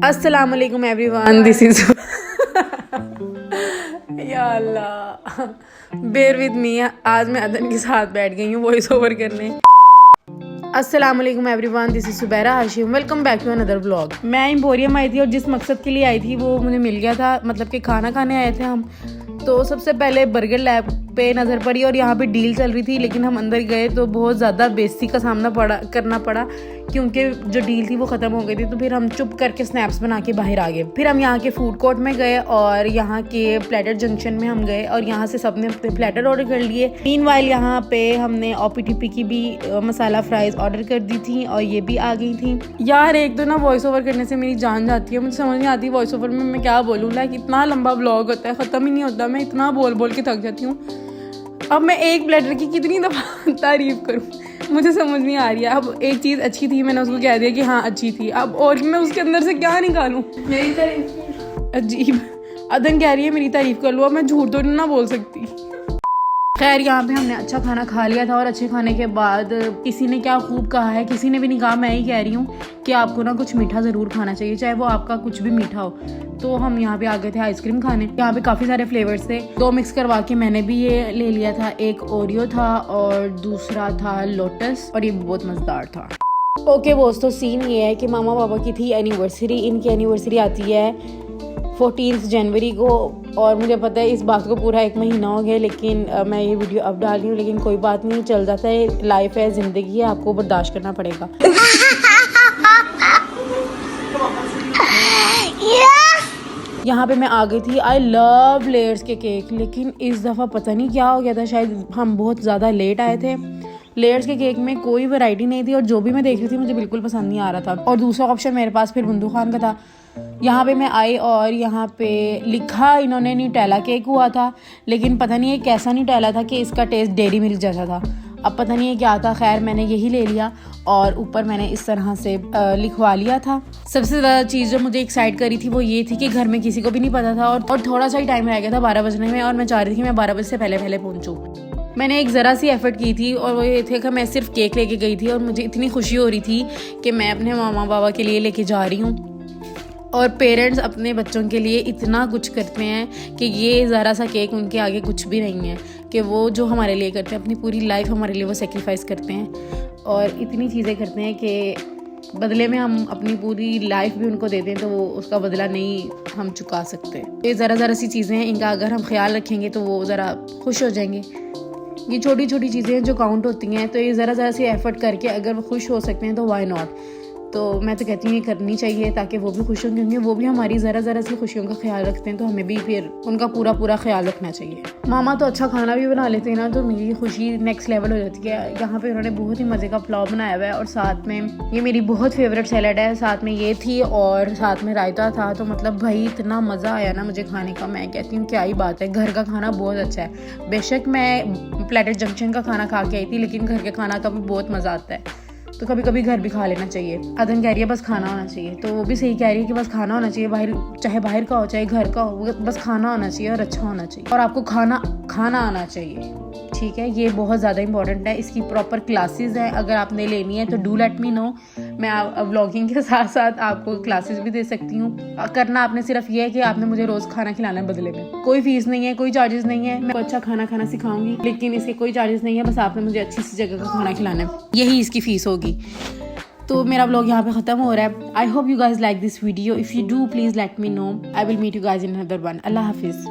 अस्सलामुअलैकुम everyone, this is या अल्लाह, bear with me. आज मैं अदन के साथ बैठ गई हूँ वॉइस ओवर करने। अस्सलामुअलैकुम everyone, this is Subaira Hashim, welcome back to another vlog. मैं एम्पोरियम आई थी और जिस मकसद के लिए आई थी वो मुझे मिल गया था, मतलब कि खाना खाने आए थे हम। तो सबसे पहले बर्गर लैब पे नज़र पड़ी और यहाँ पे डील चल रही थी, लेकिन हम अंदर गए तो बहुत ज़्यादा बेइज्जती का सामना करना पड़ा क्योंकि जो डील थी वो ख़त्म हो गई थी। तो फिर हम चुप करके स्नैप्स बना के बाहर आ गए। फिर हम यहाँ के फूड कोर्ट में गए और यहाँ के प्लेटर जंक्शन में हम गए और यहाँ से सबने अपने प्लेटर ऑर्डर कर लिए। मीनवाइल यहाँ पे हमने OPTP की भी मसाला फ्राइज़ ऑर्डर कर दी थी और ये भी आ गई थी। यार एक तो ना वॉइस ओवर करने से मेरी जान जाती है, मुझे समझ नहीं आती वॉइस ओवर में मैं क्या बोलूँ। लाइक इतना लंबा ब्लॉग होता है, ख़त्म ही नहीं होता, मैं इतना बोल बोल के थक जाती हूँ। अब मैं एक प्लेटर की कितनी दफ़ा तारीफ़ करूँ, मुझे समझ नहीं आ रही है। अब एक चीज़ अच्छी थी, मैंने उसको कह दिया कि हाँ अच्छी थी, अब और मैं उसके अंदर से क्या निकालूँ। मेरी तारीफ अजीब, अदन कह रही है मेरी तारीफ़ कर लो, अब मैं झूठ तो नहीं ना बोल सकती। खैर यहाँ पे हमने अच्छा खाना खा लिया था और अच्छे खाने के बाद किसी ने क्या खूब कहा है, किसी ने भी नहीं कहा, मैं ही कह रही हूँ कि आपको ना कुछ मीठा ज़रूर खाना चाहिए, चाहे वो आपका कुछ भी मीठा हो। तो हम यहाँ पे आ गए थे आइसक्रीम खाने। यहाँ पे काफ़ी सारे फ्लेवर्स थे, 2 मिक्स करवा के मैंने भी ये ले लिया था। एक ओरियो था और दूसरा था लोटस और ये बहुत मज़ेदार था। ओके दोस्तों, सीन ये है कि मामा पापा की थी एनिवर्सरी। इनकी एनिवर्सरी आती है 14 जनवरी को और मुझे पता है इस बात को पूरा 1 महीना हो गया, लेकिन मैं ये वीडियो अब डाल रही हूँ। लेकिन कोई बात नहीं, चल जाता है, लाइफ है, ज़िंदगी है, आपको बर्दाश्त करना पड़ेगा। यहाँ पे मैं आ गई थी। आई लव लेयर्स के केक, लेकिन इस दफ़ा पता नहीं क्या हो गया था, शायद हम बहुत ज़्यादा लेट आए थे। लेयर्स के केक में कोई वैरायटी नहीं थी और जो भी मैं देख रही थी मुझे बिल्कुल पसंद नहीं आ रहा था। और दूसरा ऑप्शन मेरे पास फिर बंदू खान का था। यहाँ पे मैं आई और यहाँ पे लिखा इन्होंने न्यूटेला केक हुआ था, लेकिन पता नहीं ये कैसा न्यूटेला था कि इसका टेस्ट डेयरी मिल्क जैसा था। अब पता नहीं है क्या था, खैर मैंने यही ले लिया और ऊपर मैंने इस तरह से लिखवा लिया था। सबसे ज़्यादा चीज़ जो मुझे एक्साइट करी थी वो ये थी कि घर में किसी को भी नहीं पता था और थोड़ा सा ही टाइम रह गया था 12 बजने में और मैं चाह रही थी मैं 12 बजे से पहले पहुँचूँ। मैंने एक ज़रा सी एफ़र्ट की थी और वो ये थे कि मैं सिर्फ केक लेके गई थी और मुझे इतनी खुशी हो रही थी कि मैं अपने मामा बाबा के लिए लेके जा रही हूँ। और पेरेंट्स अपने बच्चों के लिए इतना कुछ करते हैं कि ये ज़रा सा केक उनके आगे कुछ भी नहीं है, कि वो जो हमारे लिए करते हैं अपनी पूरी लाइफ हमारे लिए वो सेक्रीफाइस करते हैं और इतनी चीज़ें करते हैं कि बदले में हम अपनी पूरी लाइफ भी उनको देते हैं तो वो उसका बदला नहीं हम चुका सकते। ये ज़रा सी चीज़ें हैं, इनका अगर हम ख्याल रखेंगे तो वो ज़रा खुश हो जाएंगे। ये छोटी छोटी चीज़ें जो काउंट होती हैं, तो ये ज़रा सी एफ़र्ट करके अगर वो खुश हो सकते हैं तो वाई नॉट। तो मैं तो कहती हूँ ये करनी चाहिए ताकि वो भी खुश हों, क्योंकि वो भी हमारी ज़रा सी खुशियों का ख्याल रखते हैं, तो हमें भी फिर उनका पूरा ख्याल रखना चाहिए। मामा तो अच्छा खाना भी बना लेते हैं ना, तो मेरी खुशी नेक्स्ट लेवल हो जाती है। यहाँ पे उन्होंने बहुत ही मज़े का पुलाव बनाया हुआ है और साथ में ये मेरी बहुत फेवरेट सैलड है, साथ में ये थी और साथ में रायता था। तो मतलब भाई इतना मज़ा आया ना मुझे खाने का, मैं कहती हूँ क्या ही बात है। घर का खाना बहुत अच्छा है। बेशक मैं प्लेटर जंक्शन का खाना खा के आई थी, लेकिन घर के खाना का भी बहुत मज़ा आता है, तो कभी कभी घर भी खा लेना चाहिए। अदन कह रही है बस खाना होना चाहिए, तो वो भी सही कह रही है कि बस खाना होना चाहिए, बाहर चाहे बाहर का हो चाहे घर का हो, बस खाना होना चाहिए और अच्छा होना चाहिए और आपको खाना आना चाहिए। ठीक है, ये बहुत ज़्यादा इंपॉर्टेंट है। इसकी प्रॉपर क्लासेस हैं, अगर आपने लेनी है तो डू लेट मी नो। मैं व्लॉगिंग के साथ साथ आपको क्लासेस भी दे सकती हूँ। करना आपने सिर्फ ये है कि आपने मुझे रोज़ खाना खिलाना है, बदले में कोई फीस नहीं है, कोई चार्जेस नहीं है। मैं अच्छा खाना सिखाऊंगी, लेकिन इसके कोई चार्जेस नहीं है, बस आपने मुझे अच्छी सी जगह का खाना खिलाना है, यही इसकी फ़ीस होगी। तो मेरा व्लॉग यहाँ पे ख़त्म हो रहा है। I hope you guys like this video. If you do please let me know. I will meet you guys in another one. अल्लाह हाफिज़।